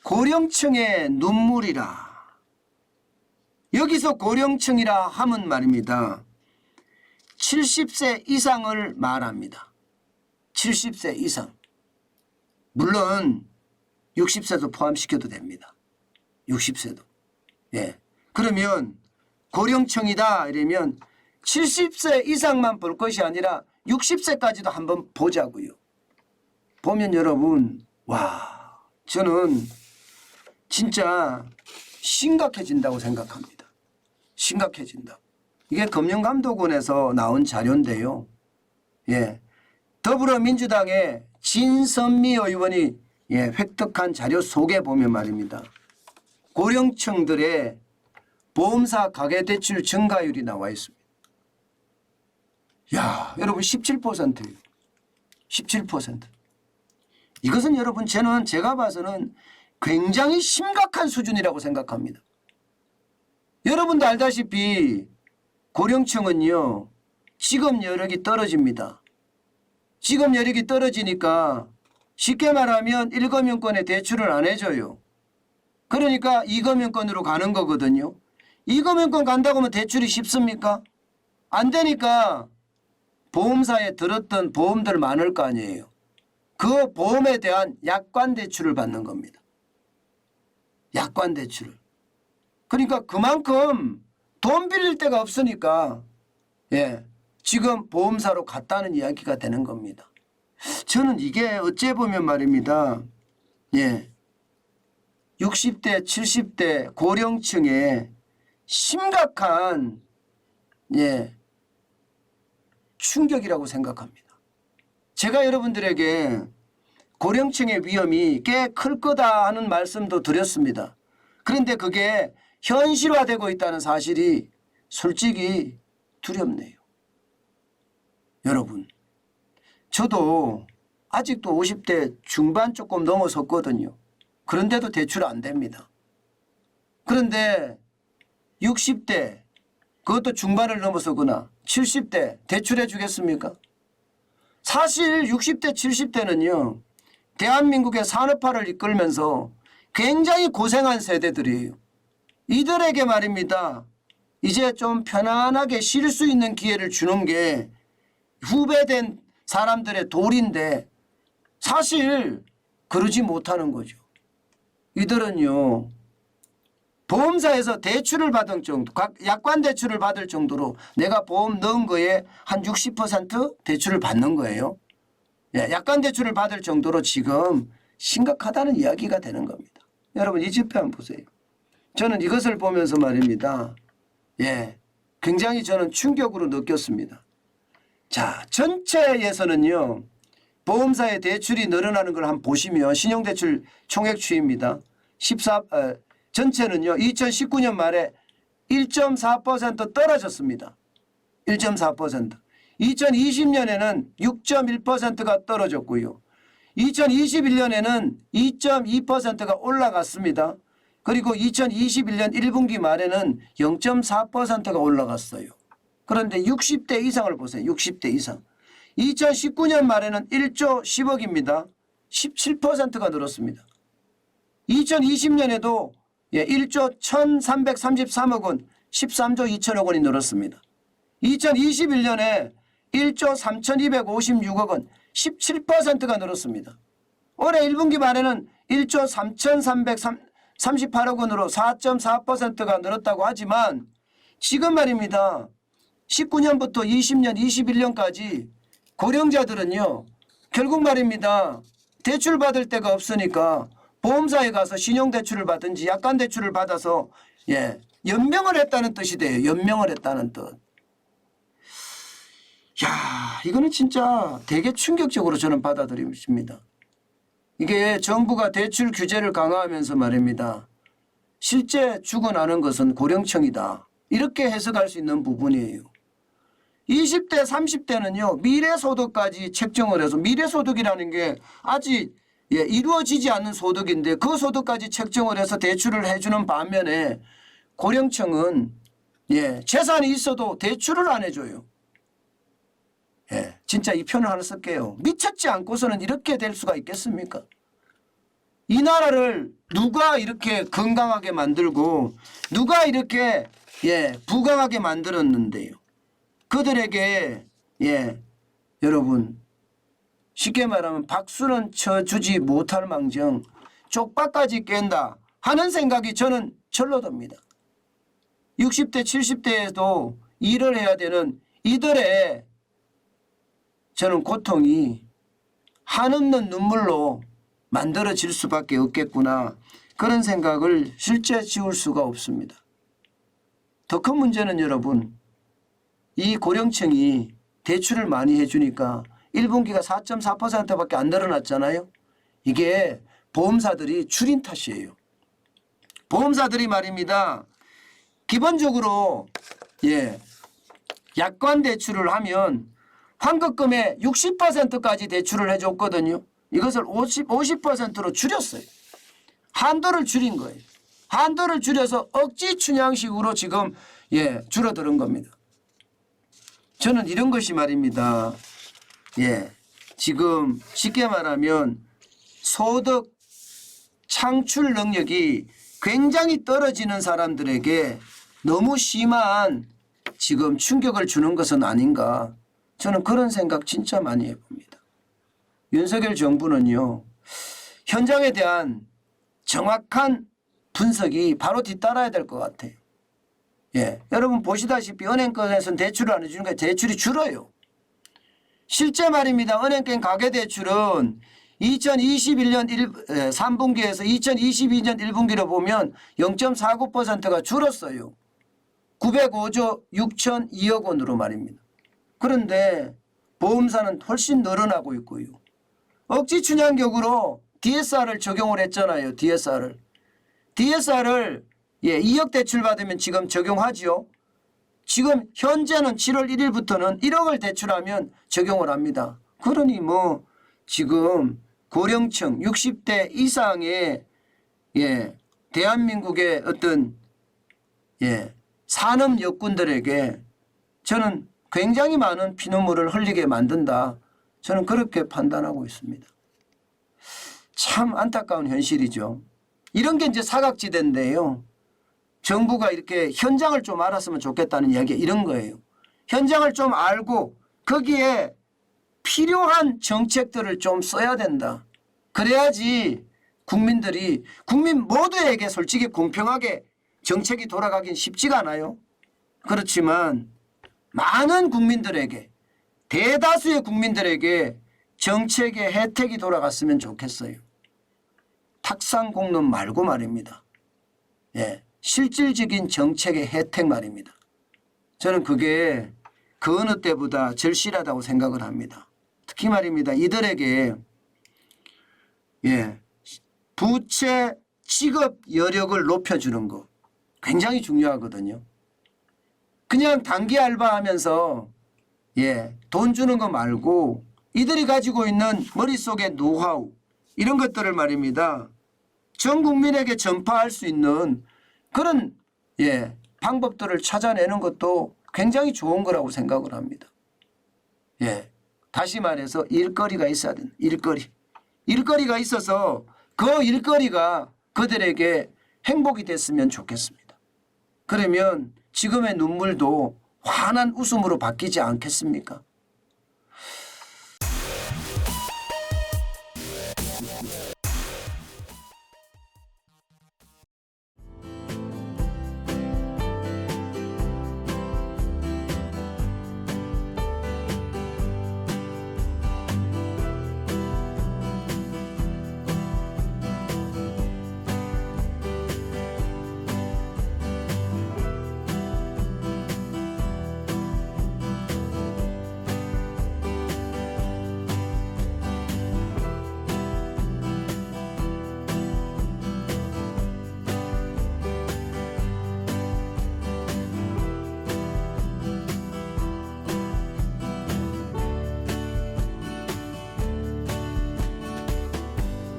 고령층의 눈물이라. 여기서 고령층이라 하면 말입니다. 70세 이상을 말합니다. 70세 이상. 물론 60세도 포함시켜도 됩니다. 60세도. 예. 그러면 고령층이다 이러면 70세 이상만 볼 것이 아니라 60세까지도 한번 보자고요. 보면 여러분, 와, 저는 진짜 심각해진다고 생각합니다. 심각해진다. 이게 금융감독원에서 나온 자료인데요. 예. 더불어민주당의 진선미 의원이 획득한 자료 속에 보면 말입니다. 고령층들의 보험사 가계대출 증가율이 나와 있습니다. 야, 여러분 17%예요. 17%. 이것은 여러분 제가 봐서는 굉장히 심각한 수준이라고 생각합니다. 여러분도 알다시피 고령층은요, 직업 여력이 떨어집니다. 직업 여력이 떨어지니까 쉽게 말하면 1금융권에 대출을 안 해줘요. 그러니까 2금융권으로 가는 거거든요. 2금융권 간다고 하면 대출이 쉽습니까? 안 되니까 보험사에 들었던 보험들 많을 거 아니에요. 그 보험에 대한 약관 대출을 받는 겁니다. 약관 대출을. 그러니까 그만큼 돈 빌릴 데가 없으니까 지금 보험사로 갔다는 이야기가 되는 겁니다. 저는 이게 어째 보면 말입니다. 60대 70대 고령층의 심각한 충격이라고 생각합니다. 제가 여러분들에게 고령층의 위험이 꽤 클 거다 하는 말씀도 드렸습니다. 그런데 그게 현실화되고 있다는 사실이 솔직히 두렵네요. 여러분, 저도 아직도 50대 중반 조금 넘어섰거든요. 그런데도 대출 안 됩니다. 그런데 60대, 그것도 중반을 넘어서거나 70대 대출해 주겠습니까? 사실 60대 70대는요. 대한민국의 산업화를 이끌면서 굉장히 고생한 세대들이에요. 이들에게 말입니다. 이제 좀 편안하게 쉴 수 있는 기회를 주는 게 후배된 사람들의 도리인데 사실 그러지 못하는 거죠. 이들은요. 보험사에서 대출을 받은 정도, 약관 대출을 받을 정도로 내가 보험 넣은 거에 한 60% 대출을 받는 거예요. 약관 대출을 받을 정도로 지금 심각하다는 이야기가 되는 겁니다. 여러분 이 지표 한번 보세요. 저는 이것을 보면서 말입니다. 굉장히 저는 충격으로 느꼈습니다. 자, 전체에서는요. 보험사의 대출이 늘어나는 걸 한번 보시면 신용대출 총액 추이입니다. 전체는요. 2019년 말에 1.4% 떨어졌습니다. 1.4%. 2020년에는 6.1%가 떨어졌고요. 2021년에는 2.2%가 올라갔습니다. 그리고 2021년 1분기 말에는 0.4%가 올라갔어요. 그런데 60대 이상을 보세요. 60대 이상. 2019년 말에는 1조 10억입니다. 17%가 늘었습니다. 2020년에도 1조 1333억 원, 13조 2천억 원이 늘었습니다. 2021년에 1조 3256억 원, 17%가 늘었습니다. 올해 1분기 말에는 1조 3338억 원으로 4.4%가 늘었다고 하지만 지금 말입니다. 19년부터 20년, 21년까지 고령자들은요. 결국 말입니다. 대출 받을 데가 없으니까 보험사에 가서 신용대출을 받든지 약관대출을 받아서 연명을 했다는 뜻이 돼요. 연명을 했다는 뜻. 야, 이거는 진짜 되게 충격적으로 저는 받아들입니다. 이게 정부가 대출 규제를 강화하면서 말입니다. 실제 죽어나는 것은 고령층이다. 이렇게 해석할 수 있는 부분이에요. 20대 30대는요. 미래소득까지 책정을 해서 미래소득이라는 게 아직 이루어지지 않는 소득인데 그 소득까지 책정을 해서 대출을 해주는 반면에 고령층은 재산이 있어도 대출을 안 해줘요. 진짜 이 표현을 하나 쓸게요. 미쳤지 않고서는 이렇게 될 수가 있겠습니까? 이 나라를 누가 이렇게 건강하게 만들고 누가 이렇게 부강하게 만들었는데요. 그들에게 여러분 쉽게 말하면 박수는 쳐주지 못할 망정 쪽박까지 깬다 하는 생각이 저는 절로 듭니다. 60대 70대에도 일을 해야 되는 이들의 저는 고통이 한없는 눈물로 만들어질 수밖에 없겠구나 그런 생각을 실제 지울 수가 없습니다. 더 큰 문제는 여러분 이 고령층이 대출을 많이 해주니까 1분기가 4.4%밖에 안 늘어났잖아요. 이게 보험사들이 줄인 탓이에요. 보험사들이 말입니다. 기본적으로 약관 대출을 하면 환급금의 60%까지 대출을 해줬거든요. 이것을 50%로 줄였어요. 한도를 줄인 거예요. 한도를 줄여서 억지 춘향식으로 지금 줄어드는 겁니다. 저는 이런 것이 말입니다. 지금 쉽게 말하면 소득 창출 능력이 굉장히 떨어지는 사람들에게 너무 심한 지금 충격을 주는 것은 아닌가. 저는 그런 생각 진짜 많이 해봅니다. 윤석열 정부는요. 현장에 대한 정확한 분석이 바로 뒤따라야 될 것 같아요. 여러분 보시다시피 은행권에서는 대출을 안 해주니까 대출이 줄어요. 실제 말입니다. 은행권 가계대출은 2021년 3분기에서 2022년 1분기로 보면 0.49%가 줄었어요. 905조 6천 2억 원으로 말입니다. 그런데 보험사는 훨씬 늘어나고 있고요. 억지 춘향격으로 DSR을 적용을 했잖아요. DSR을 2억 대출 받으면 지금 적용하지요. 지금 현재는 7월 1일부터는 1억을 대출하면 적용을 합니다. 그러니 뭐 지금 고령층 60대 이상의 대한민국의 어떤 산업 여군들에게 저는 굉장히 많은 피눈물을 흘리게 만든다. 저는 그렇게 판단하고 있습니다. 참 안타까운 현실이죠. 이런 게 이제 사각지대인데요. 정부가 이렇게 현장을 좀 알았으면 좋겠다는 이야기가 이런 거예요. 현장을 좀 알고 거기에 필요한 정책들을 좀 써야 된다. 그래야지 국민 모두에게 솔직히 공평하게 정책이 돌아가긴 쉽지가 않아요. 그렇지만 많은 국민들에게 대다수의 국민들에게 정책의 혜택이 돌아갔으면 좋겠어요. 탁상공론 말고 말입니다. 실질적인 정책의 혜택 말입니다. 저는 그게 그 어느 때보다 절실하다고 생각을 합니다. 특히 말입니다. 이들에게 부채 지급 여력을 높여주는 거 굉장히 중요하거든요. 그냥 단기 알바하면서 돈 주는 거 말고 이들이 가지고 있는 머릿속의 노하우 이런 것들을 말입니다. 전 국민에게 전파할 수 있는 그런 방법들을 찾아내는 것도 굉장히 좋은 거라고 생각을 합니다. 다시 말해서 일거리가 있어야 된다. 일거리가 있어서 그 일거리가 그들에게 행복이 됐으면 좋겠습니다. 그러면 지금의 눈물도 환한 웃음으로 바뀌지 않겠습니까?